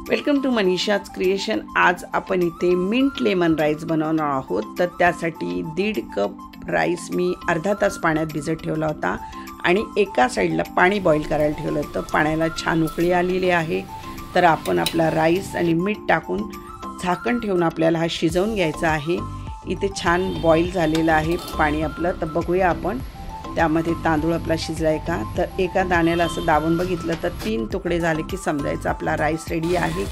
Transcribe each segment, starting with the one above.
Welcome to Manisha's creation. आज आपण इथे मिंट लेमन राईस बनवणार आहोत। तर त्यासाठी 1.5 कप राईस मी अर्धा तास पाण्यात भिजत ठेवला होता आणि एका साईडला पाणी बॉईल करायला ठेवलं होतं। पाण्याला छान उकळी आलेली आहे। तर आपण आपला राईस आणि मीठ टाकून झाकण ठेवून आपल्याला हा शिजवून घ्यायचा आहे। इथे छान बॉईल झालेलं आहे पाणी आपलं। तर बघूया आपण त्यामध्ये तांदूळ आपला शिजलाय का। तर एका दाण्याला असं दाबून बघितलं तर 3 तुकडे झाले की समजायचं आपला राईस रेडी आहे।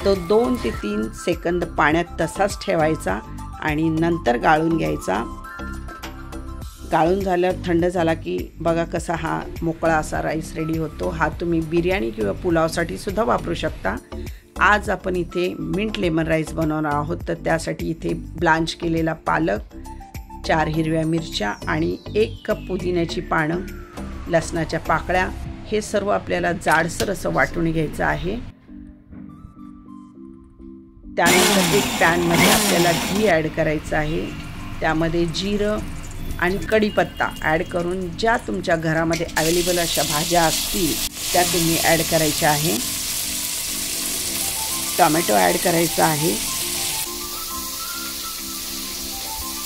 तो 2 ते 3 सेकंद पाण्यात तसाच ठेवायचा आणि नंतर गाळून घ्यायचा। गाळून झाल्यावर थंड झाला की बघा कसा हा मोकळा असा राईस रेडी होतो। हा तुम्ही बिर्याणी किंवा पुलावसाठी सुद्धा वापरू शकता। आज आपण इथे मिंट लेमन राईस बनवणार आहोत। तर त्यासाठी इथे ब्लांच केलेला पालक, 4 हिरव्या मिरच्या आणि 1 कप पुदिन्याची पानं, लसणाच्या पाकळ्या, हे सर्व आपल्याला जाडसर असं वाटून घ्यायचं आहे। त्यानंतर एक पॅनमध्ये आपल्याला घी ॲड करायचं आहे। त्यामध्ये जिरं आणि कढीपत्ता ॲड करून ज्या तुमच्या घरामध्ये अवेलेबल अशा भाज्या असतील त्या तुम्ही ॲड करायच्या आहे। टोमॅटो ॲड करायचा आहे।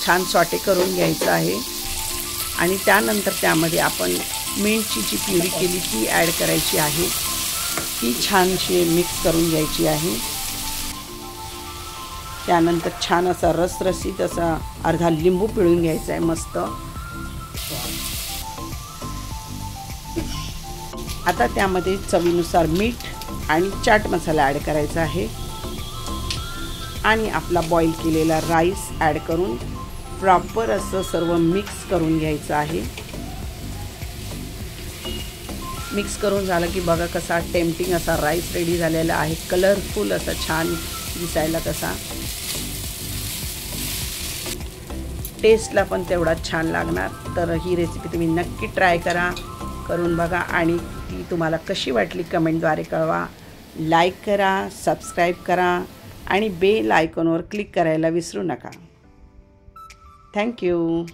छान सॉटे करून घ्यायचं आहे आणि त्यानंतर त्यामध्ये आपण मिंटची जी प्युरी केली ती ॲड करायची आहे। ती छानशी मिक्स करून घ्यायची आहे। त्यानंतर छान असा रसरशीत असा अर्धा लिंबू पिळून घ्यायचा आहे मस्त। आता त्यामध्ये चवीनुसार मीठ आणि चाट मसाला ॲड करायचा आहे आणि आपला बॉईल केलेला राईस ॲड करून प्रॉपर असं सर्व मिक्स करून घ्यायचं आहे। मिक्स करून झालं की बघा कसा टेम्पटिंग असा राईस रेडी झालेला आहे। कलरफुल असा छान दिसायला कसा, टेस्टला पण तेवढाच छान लागणार। तर ही रेसिपी तुम्ही नक्की ट्राय करून बघा आणि ती तुम्हाला कशी वाटली कमेंटद्वारे कळवा। लाईक करा, सबस्क्राईब करा आणि बेल आयकॉनवर क्लिक करायला विसरू नका। थँक्यू।